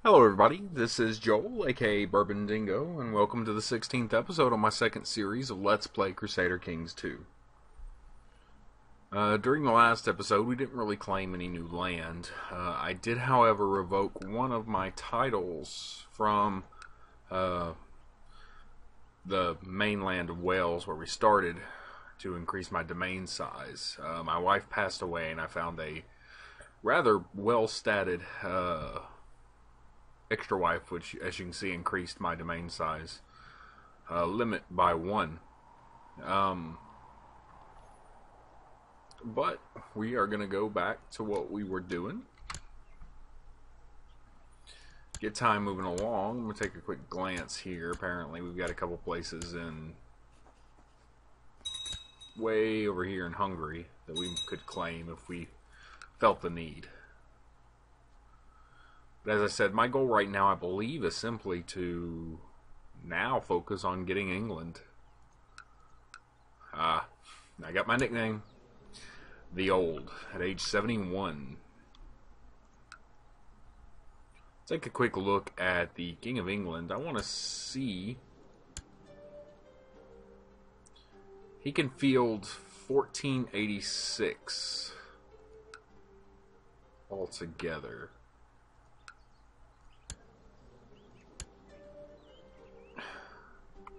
Hello everybody, this is Joel, aka Bourbon Dingo, and welcome to the 16th episode of my second series of Let's Play Crusader Kings 2. During the last episode, we didn't really claim any new land. I did, however, revoke one of my titles from the mainland of Wales, where we started, to increase my domain size. My wife passed away, and I found a rather well-statted extra wife, which, as you can see, increased my domain size limit by 1. But we are going to go back to what we were doing. Get time moving along. We'll take a quick glance here. Apparently, we've got a couple places in way over here in Hungary that we could claim if we felt the need. But as I said, my goal right now, I believe, is simply to now focus on getting England. I got my nickname, The Old, at age 71. Take a quick look at the King of England. I want to see. He can field 1486 altogether.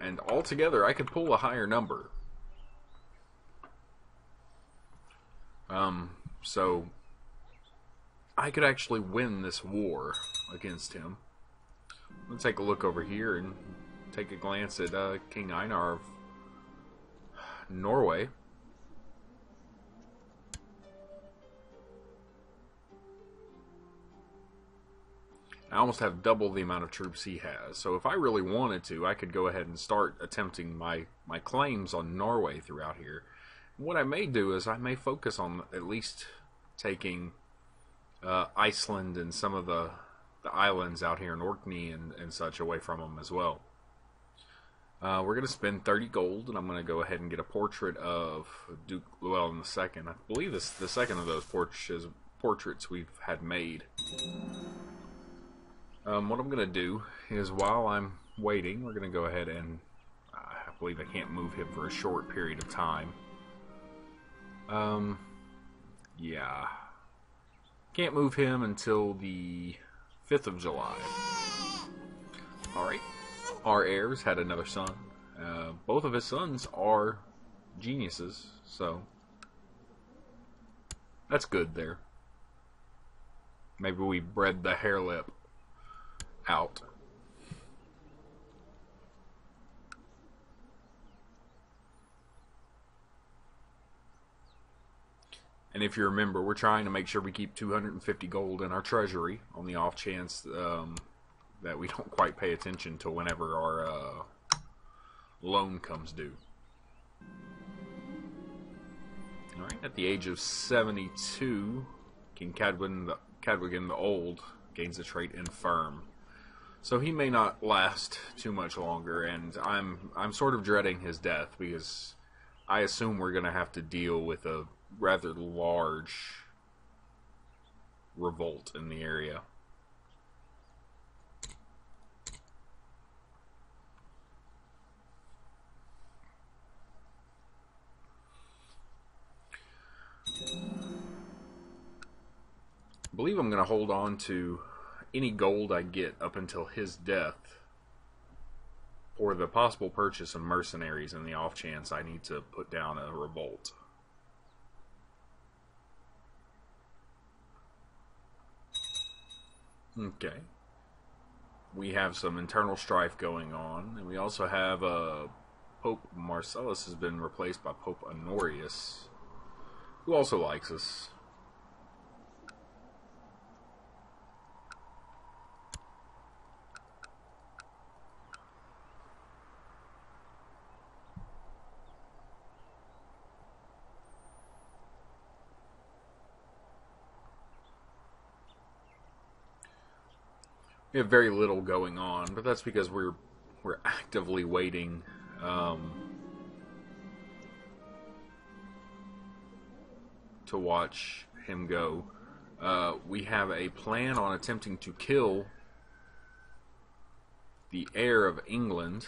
And altogether, I could pull a higher number. So I could actually win this war against him. Let's take a look over here and take a glance at King Einar of Norway. I almost have double the amount of troops he has. So if I really wanted to, I could go ahead and start attempting my claims on Norway throughout here. What I may do is I may focus on at least taking Iceland and some of the islands out here in Orkney and such away from them as well. We're going to spend 30 gold, and I'm going to go ahead and get a portrait of Duke Llewellyn II. I believe this the second of those portraits we've had made. What I'm going to do is, while I'm waiting, we're going to go ahead and I believe I can't move him for a short period of time. Yeah. Can't move him until the 5th of July. Alright. Our heirs had another son. Both of his sons are geniuses, so that's good there. Maybe we bred the hair lip out. And if you remember, we're trying to make sure we keep 250 gold in our treasury on the off chance that we don't quite pay attention to whenever our loan comes due. Alright, at the age of 72, King Cadwgan the Old gains the trait Infirm. So he may not last too much longer, and I'm sort of dreading his death because I assume we're going to have to deal with a rather large revolt in the area. I believe I'm going to hold on to any gold I get up until his death for the possible purchase of mercenaries in the off chance I need to put down a revolt. Okay. We have some internal strife going on, and we also have Pope Marcellus has been replaced by Pope Honorius, who also likes us. We have very little going on, but that's because we're actively waiting to watch him go. We have a plan on attempting to kill the heir of England.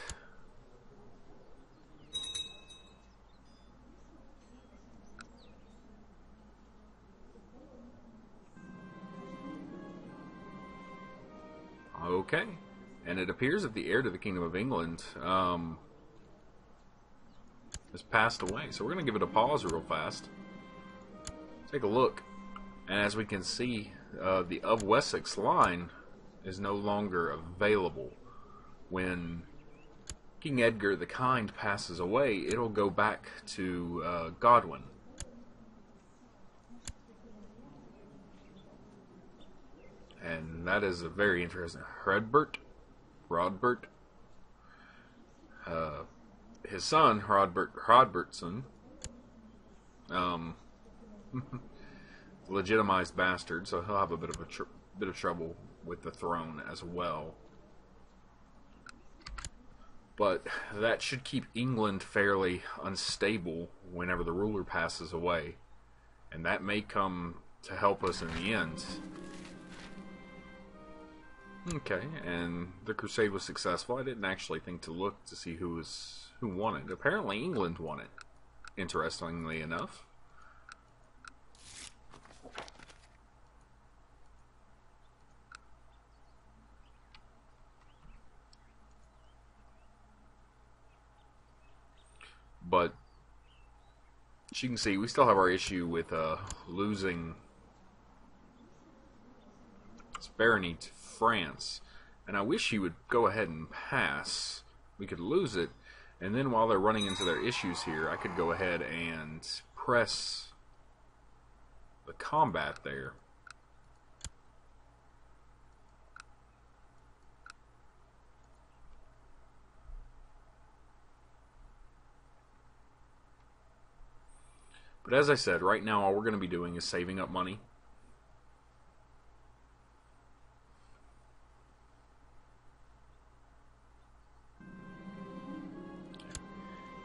Okay. And it appears that the heir to the Kingdom of England has passed away. So we're going to give it a pause real fast. Take a look. And as we can see, the of Wessex line is no longer available. When King Edgar the Kind passes away, it'll go back to Godwin. And that is a very interesting. Rodbert, his son Hrodbertson, legitimized bastard, so he'll have a bit of trouble with the throne as well. But that should keep England fairly unstable whenever the ruler passes away, and that may come to help us in the end. Okay, and the crusade was successful. I didn't actually think to look to see who won it. Apparently England won it, interestingly enough. But as you can see, we still have our issue with losing this barony to France, and I wish he would go ahead and pass. We could lose it, and then while they're running into their issues here, I could go ahead and press the combat there. But as I said, right now all we're going to be doing is saving up money.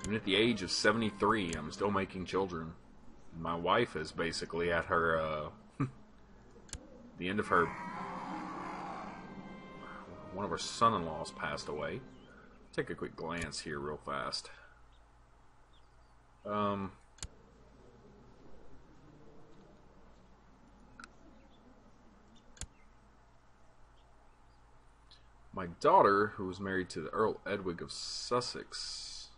Even at the age of 73, I'm still making children. My wife is basically at her, the end of her, one of her son-in-laws passed away. Take a quick glance here real fast. My daughter, who was married to the Earl Edwig of Sussex.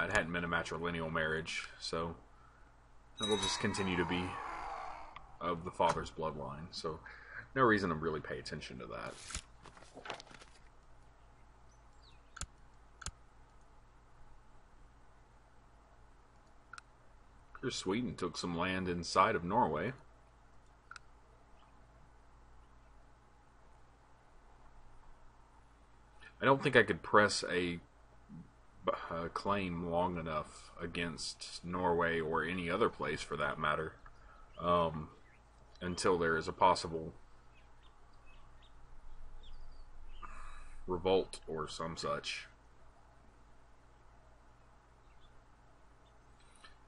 It hadn't been a matrilineal marriage, so it'll just continue to be of the father's bloodline. So no reason to really pay attention to that. Here, Sweden took some land inside of Norway. I don't think I could press a claim long enough against Norway or any other place for that matter until there is a possible revolt or some such.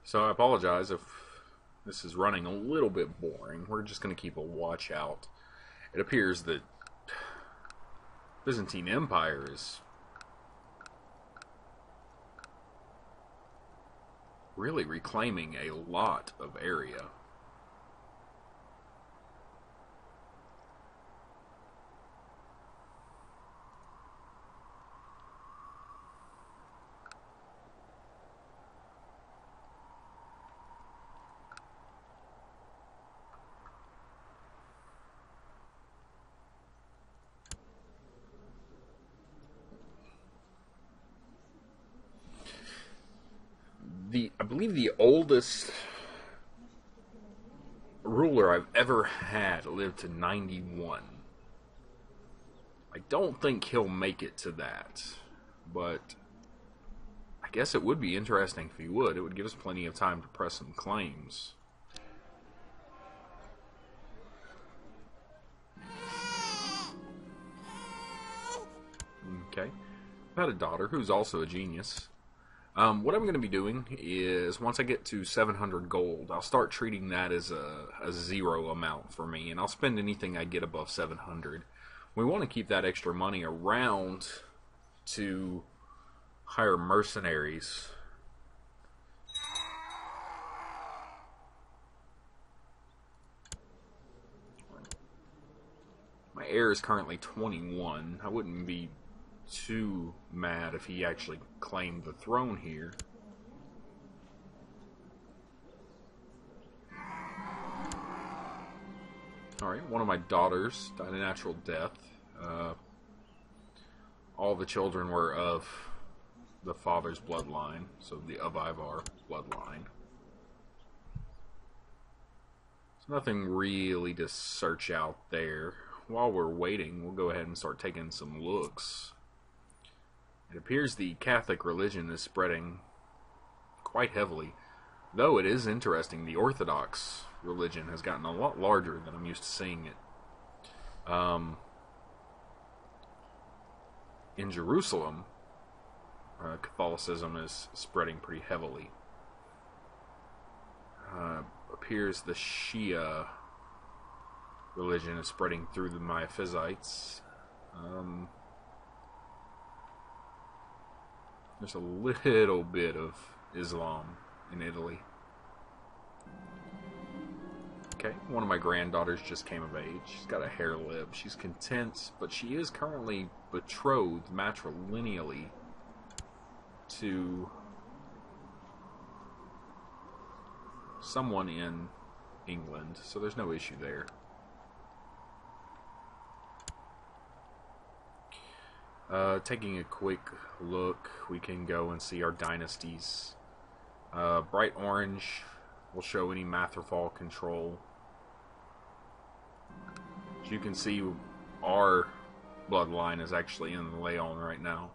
So I apologize if this is running a little bit boring. We're just going to keep a watch out. It appears that Byzantine Empire is really reclaiming a lot of area. I believe the oldest ruler I've ever had lived to 91. I don't think he'll make it to that, but I guess it would be interesting if he would. It would give us plenty of time to press some claims. Okay. I've had a daughter who's also a genius. What I'm going to be doing is once I get to 700 gold, I'll start treating that as a zero amount for me, and I'll spend anything I get above 700. We want to keep that extra money around to hire mercenaries. My heir is currently 21. I wouldn't be too mad if he actually claimed the throne here. Alright, one of my daughters died a natural death. All the children were of the father's bloodline, so of Ivar bloodline. There's nothing really to search out there. While we're waiting, we'll go ahead and start taking some looks. It appears the Catholic religion is spreading quite heavily. Though it is interesting, the Orthodox religion has gotten a lot larger than I'm used to seeing it. In Jerusalem, Catholicism is spreading pretty heavily. Appears the Shia religion is spreading through the Miaphysites. There's a little bit of Islam in Italy. Okay, one of my granddaughters just came of age. She's got a hair lip. She's content, but she is currently betrothed matrilineally to someone in England, so there's no issue there. Taking a quick look, we can go and see our dynasties. Bright orange will show any Matherfall control. As you can see, our bloodline is actually in Leon right now.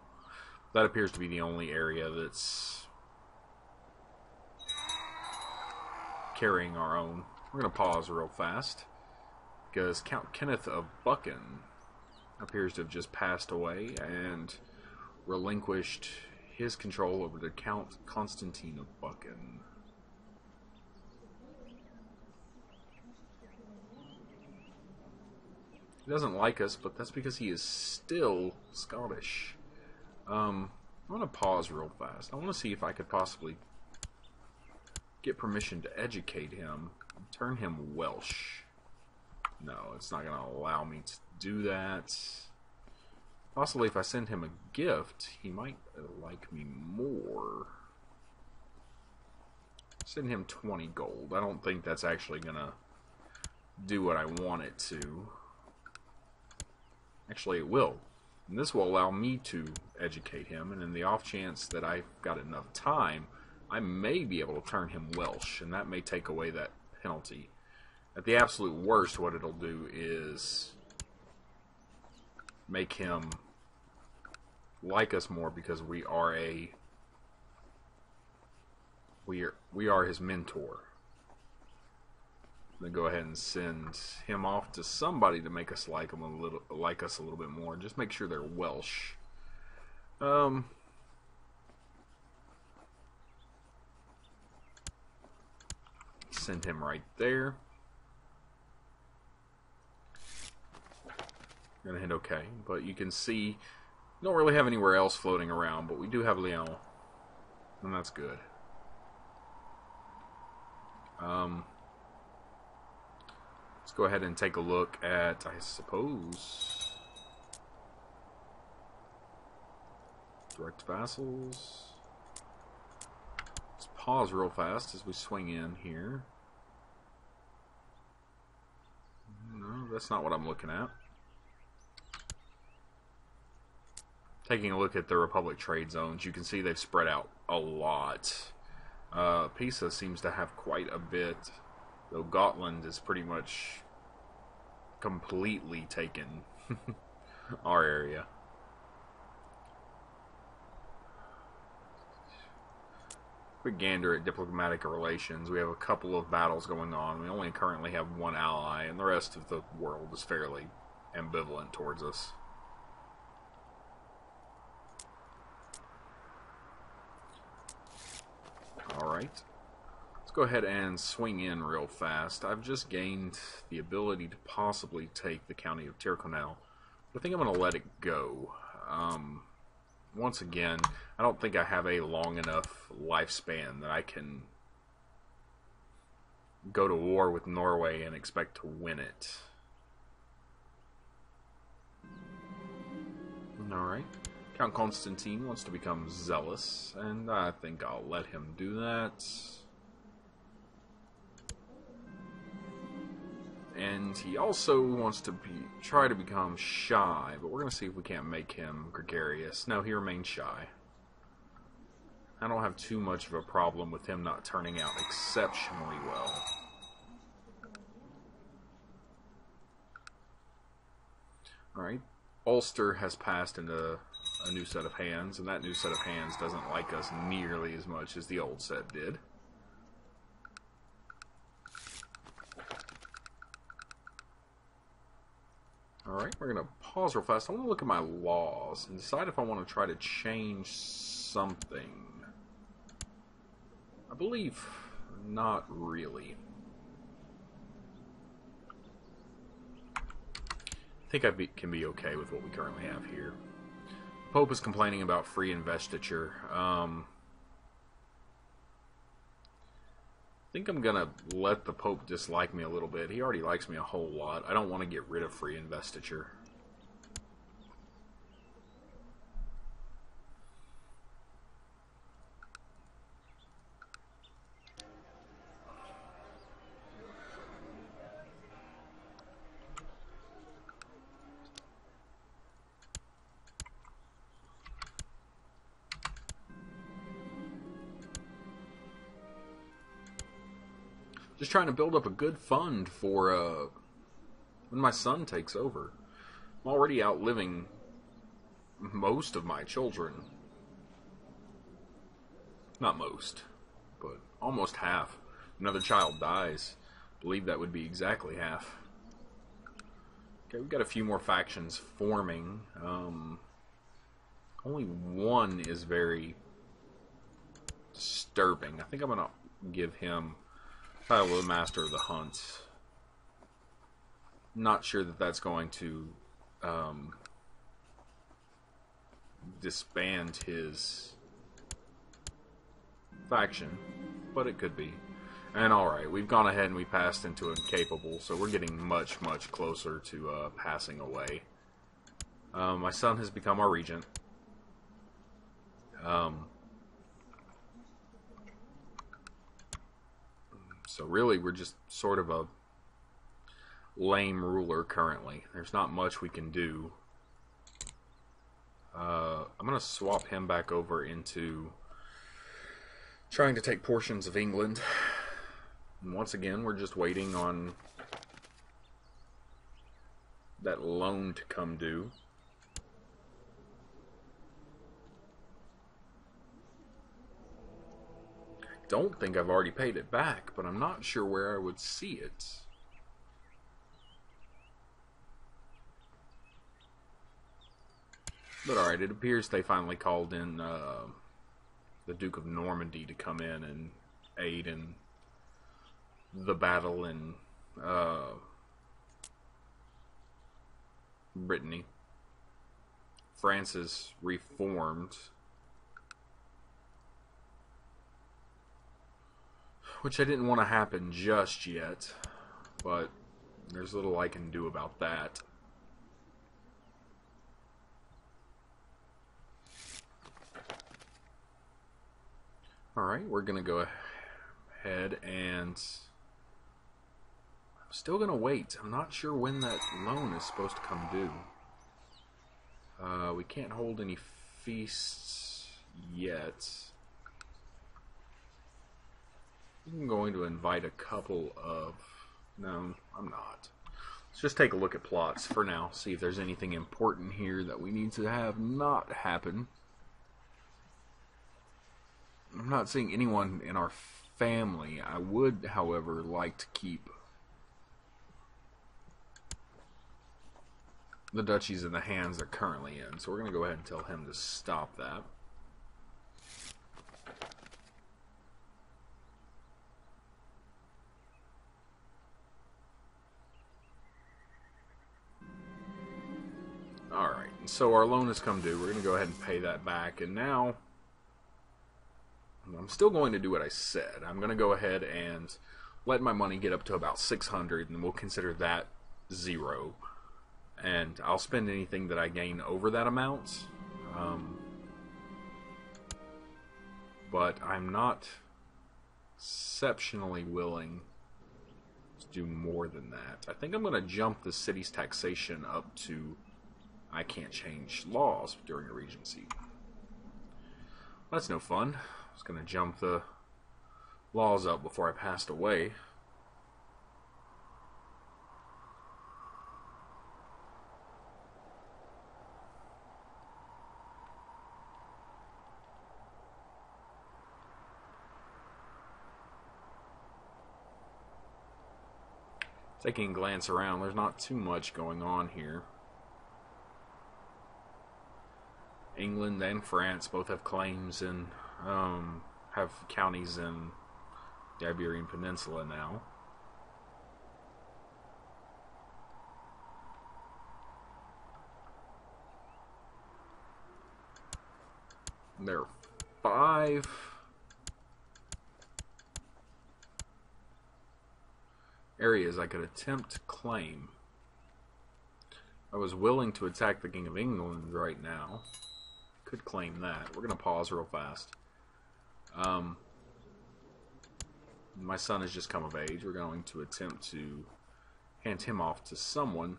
That appears to be the only area that's carrying our own. We're going to pause real fast, because Count Kenneth of Buchan appears to have just passed away and relinquished his control over to Count Constantine of Buchan. He doesn't like us, but that's because he is still Scottish. I'm going to pause real fast. I want to see if I could possibly get permission to educate him and turn him Welsh. No, it's not going to allow me to do that. Possibly if I send him a gift, he might like me more. Send him 20 gold. I don't think that's actually going to do what I want it to. Actually, it will. And this will allow me to educate him, and in the off chance that I've got enough time, I may be able to turn him Welsh, and that may take away that penalty. At the absolute worst, what it'll do is make him like us more, because we are his mentor. Then go ahead and send him off to somebody to make us like us a little bit more. Just make sure they're Welsh. Send him right there. Gonna hit OK, but you can see we don't really have anywhere else floating around, but we do have Leon, and that's good. Let's go ahead and take a look at, I suppose, direct vassals. Let's pause real fast as we swing in here. No, that's not what I'm looking at. Taking a look at the Republic trade zones, you can see they've spread out a lot. Pisa seems to have quite a bit, though Gotland is pretty much completely taken our area. Quick gander at diplomatic relations. We have a couple of battles going on. We only currently have one ally, and the rest of the world is fairly ambivalent towards us. Alright. Let's go ahead and swing in real fast. I've just gained the ability to possibly take the county of Tyrconnell. I think I'm going to let it go. Once again, I don't think I have a long enough lifespan that I can go to war with Norway and expect to win it. Alright. Count Constantine wants to become zealous, and I think I'll let him do that. And he also wants to try to become shy, but we're going to see if we can't make him gregarious. No, he remains shy. I don't have too much of a problem with him not turning out exceptionally well. Alright, Ulster has passed into a new set of hands, and that new set of hands doesn't like us nearly as much as the old set did. Alright, we're going to pause real fast. I want to look at my laws and decide if I want to try to change something. I believe not really. I think I can be okay with what we currently have here. The Pope is complaining about free investiture. I think I'm going to let the Pope dislike me a little bit. He already likes me a whole lot. I don't want to get rid of free investiture. Just trying to build up a good fund for when my son takes over. I'm already outliving most of my children. Not most, but almost half. Another child dies. I believe that would be exactly half. Okay, we've got a few more factions forming. Only one is very disturbing. I think I'm going to give him title of the Master of the Hunt. Not sure that that's going to disband his faction, but it could be. And alright, we've gone ahead and we passed into incapable, so we're getting much, much closer to passing away. My son has become our regent. So really, we're just sort of a lame ruler currently. There's not much we can do. I'm going to swap him back over into trying to take portions of England. And once again, we're just waiting on that loan to come due. Don't think I've already paid it back, but I'm not sure where I would see it. But alright, it appears they finally called in the Duke of Normandy to come in and aid in the battle in Brittany. France is reformed, which I didn't want to happen just yet, but there's little I can do about that. Alright, we're going to go ahead and I'm still going to wait. I'm not sure when that loan is supposed to come due. We can't hold any feasts yet. I'm going to invite a couple of... No, I'm not. Let's just take a look at plots for now. See if there's anything important here that we need to have not happen. I'm not seeing anyone in our family. I would, however, like to keep the duchies in the hands they're currently in. So we're going to go ahead and tell him to stop that. So our loan has come due. We're going to go ahead and pay that back. And now, I'm still going to do what I said. I'm going to go ahead and let my money get up to about 600, and we'll consider that 0. And I'll spend anything that I gain over that amount. But I'm not exceptionally willing to do more than that. I think I'm going to jump the city's taxation up to I can't change laws during a regency. That's no fun. I was going to jump the laws up before I passed away. Taking a glance around, there's not too much going on here. England and France both have claims and have counties in the Iberian Peninsula now. There are 5 areas I could attempt to claim. I was willing to attack the King of England right now. Could claim that. We're going to pause real fast. My son has just come of age. We're going to attempt to hand him off to someone.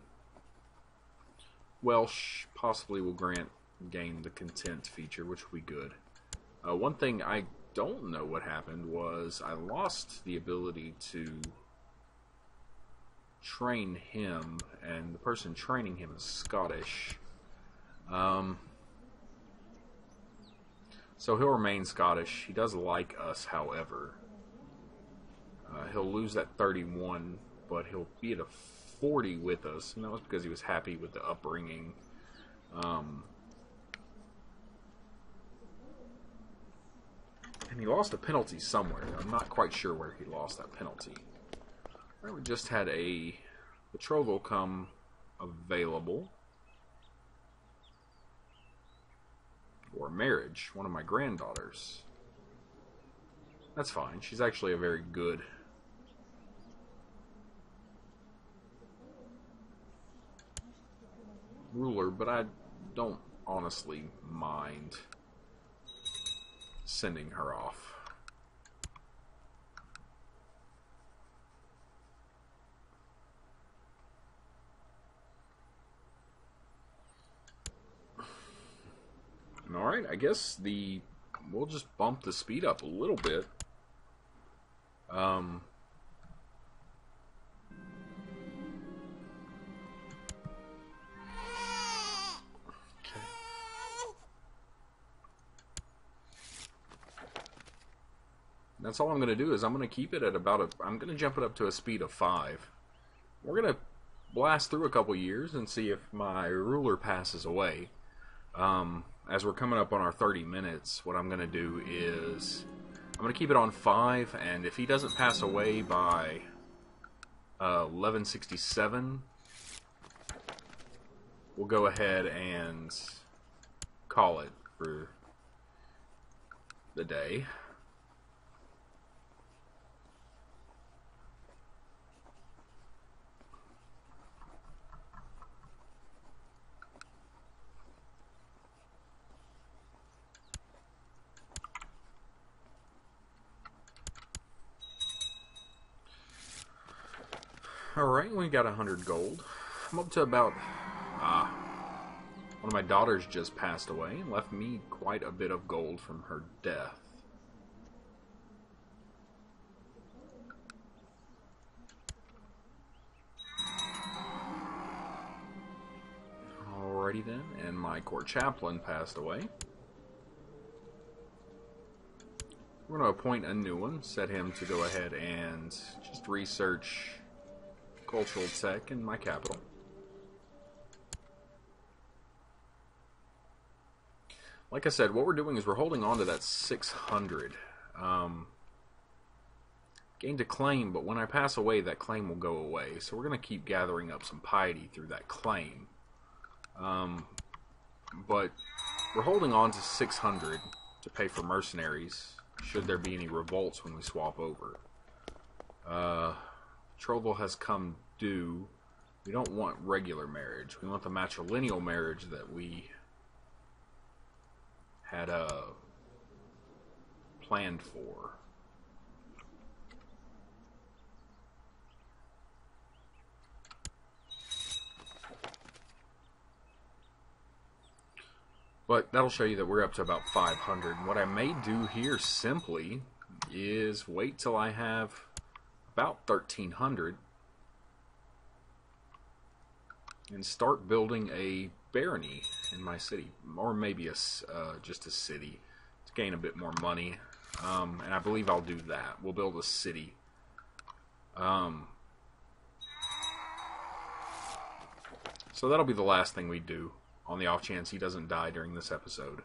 Welsh possibly will gain the content feature, which will be good. One thing I don't know what happened was I lost the ability to train him, and the person training him is Scottish. So he'll remain Scottish. He does like us, however. He'll lose that 31, but he'll be at a 40 with us, and that was because he was happy with the upbringing. And he lost a penalty somewhere. I'm not quite sure where he lost that penalty. Right, we just had a betrothal come available. Or marriage. One of my granddaughters. That's fine. She's actually a very good ruler, but I don't honestly mind sending her off. Alright, I guess we'll just bump the speed up a little bit. Okay. That's all I'm going to do is I'm going to keep it at about I'm going to jump it up to a speed of 5. We're going to blast through a couple years and see if my ruler passes away. As we're coming up on our 30 minutes, what I'm going to do is I'm going to keep it on 5, and if he doesn't pass away by 1167, we'll go ahead and call it for the day. Alright, we got 100 gold. I'm up to about... one of my daughters just passed away and left me quite a bit of gold from her death. Alrighty then, and my court chaplain passed away. We're going to appoint a new one, set him to go ahead and just research cultural tech in my capital. Like I said, what we're doing is we're holding on to that 600. Gained a claim, but when I pass away, that claim will go away. So we're going to keep gathering up some piety through that claim. but we're holding on to 600 to pay for mercenaries, should there be any revolts when we swap over. Betrothal has come due. We don't want regular marriage. We want the matrilineal marriage that we had planned for. But that'll show you that we're up to about 500. And what I may do here simply is wait till I have about 1,300 and start building a barony in my city, or maybe just a city to gain a bit more money. And I believe I'll do that. We'll build a city. So that'll be the last thing we do, on the off chance he doesn't die during this episode.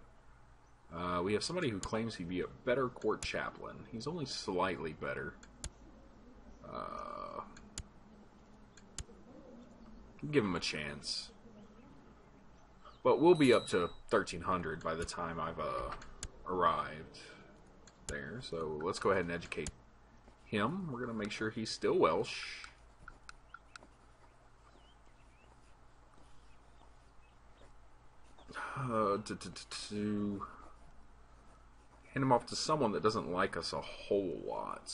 We have somebody who claims he'd be a better court chaplain. He's only slightly better. Give him a chance. But we'll be up to 1,300 by the time I've arrived there. So let's go ahead and educate him. We're going to make sure he's still Welsh. To hand him off to someone that doesn't like us a whole lot,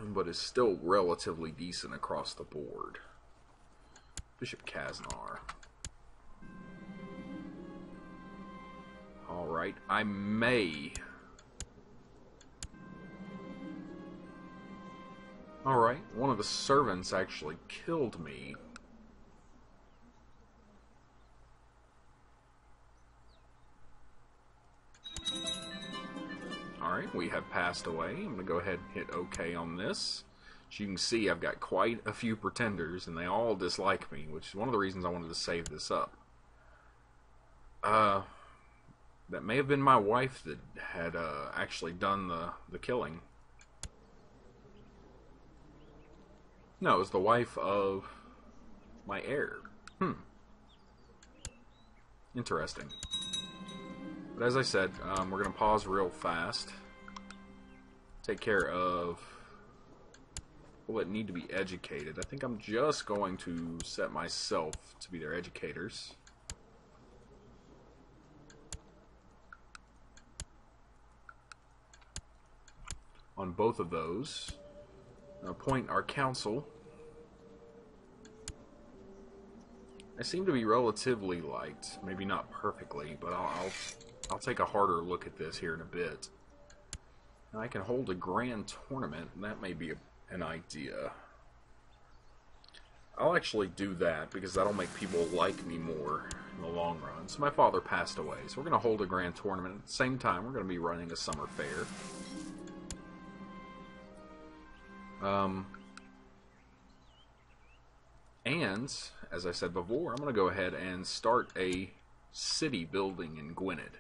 but is still relatively decent across the board. Bishop Kaznar. Alright, I may... Alright, one of the servants actually killed me. Alright, we have passed away. I'm going to go ahead and hit OK on this. As you can see, I've got quite a few pretenders, and they all dislike me, which is one of the reasons I wanted to save this up. That may have been my wife that had actually done the killing. No, it was the wife of my heir. Interesting. But as I said, we're going to pause real fast. Take care of people that need to be educated. I think I'm just going to set myself to be their educators. On both of those. Appoint our council. I seem to be relatively liked. Maybe not perfectly, but I'll take a harder look at this here in a bit. And I can hold a grand tournament, and that may be an idea. I'll actually do that, because that'll make people like me more in the long run. So my father passed away, so we're going to hold a grand tournament. At the same time, we're going to be running a summer fair. And, as I said before, I'm going to go ahead and start a city building in Gwynedd.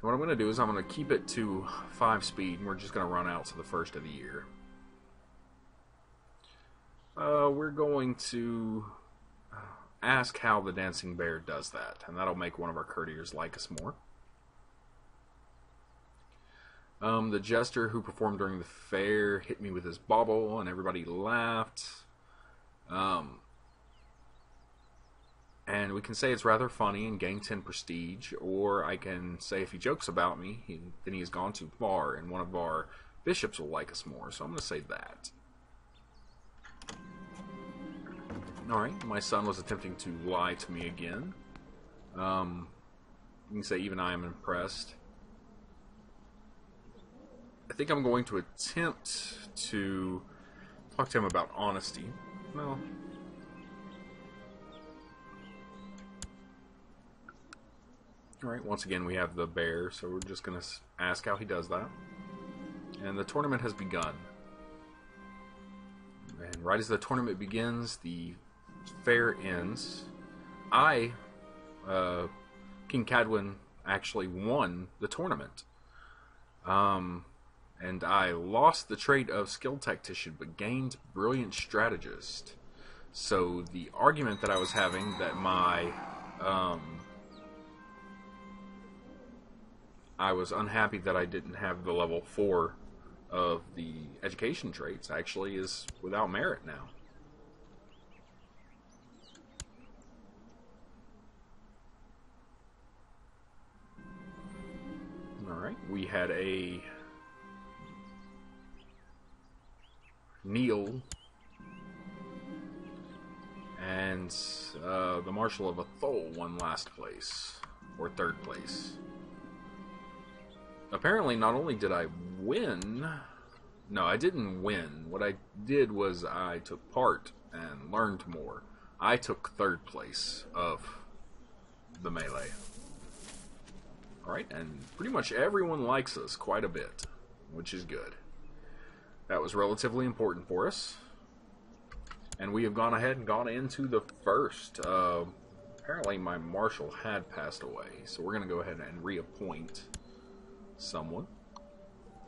What I'm going to do is I'm going to keep it to 5 speed, and we're just going to run out to the first of the year. We're going to ask how the Dancing Bear does that, and that'll make one of our courtiers like us more. The jester who performed during the fair hit me with his bauble, and everybody laughed. And we can say it's rather funny and gain 10 prestige, or I can say if he jokes about me, then he has gone too far, and one of our bishops will like us more. So I'm going to say that. Alright, my son was attempting to lie to me again. You can say even I am impressed. I think I'm going to attempt to talk to him about honesty. Well, alright, once again we have the bear, so we're just going to ask how he does that. And the tournament has begun. And right as the tournament begins, the fair ends. King Cadwin, actually won the tournament. And I lost the trait of skilled tactician, but gained brilliant strategist. So the argument that I was having that I was unhappy that I didn't have the level 4 of the education traits actually is without merit now. Alright, we had a Neil and the Marshal of Athol won last place, or third place. Apparently, not only did I win, no, I didn't win. What I did was I took part and learned more. I took third place of the melee. Alright, and pretty much everyone likes us quite a bit, which is good. That was relatively important for us. And we have gone ahead and gone into the first. Apparently my marshal had passed away, so we're going to go ahead and reappoint someone.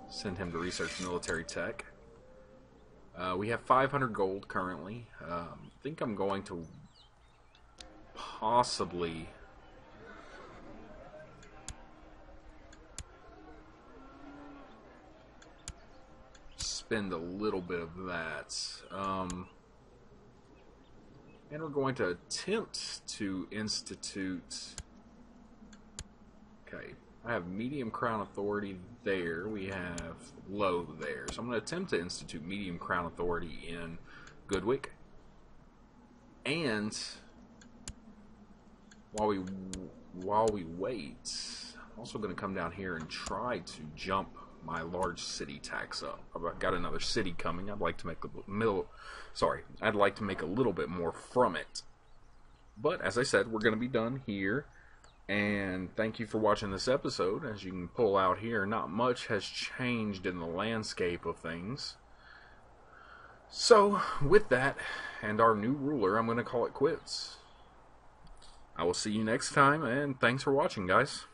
Send him to research military tech. We have 500 gold currently. I think I'm going to possibly spend a little bit of that. And we're going to attempt to institute... Okay, I have medium crown authority there. We have low there. So I'm going to attempt to institute medium crown authority in Goodwick. And while we wait, I'm also going to come down here and try to jump my large city tax up. I've got another city coming. I'd like to make I'd like to make a little bit more from it. But as I said, we're going to be done here. And thank you for watching this episode. As you can pull out here, not much has changed in the landscape of things. So, with that, and our new ruler, I'm going to call it quits. I will see you next time, and thanks for watching, guys.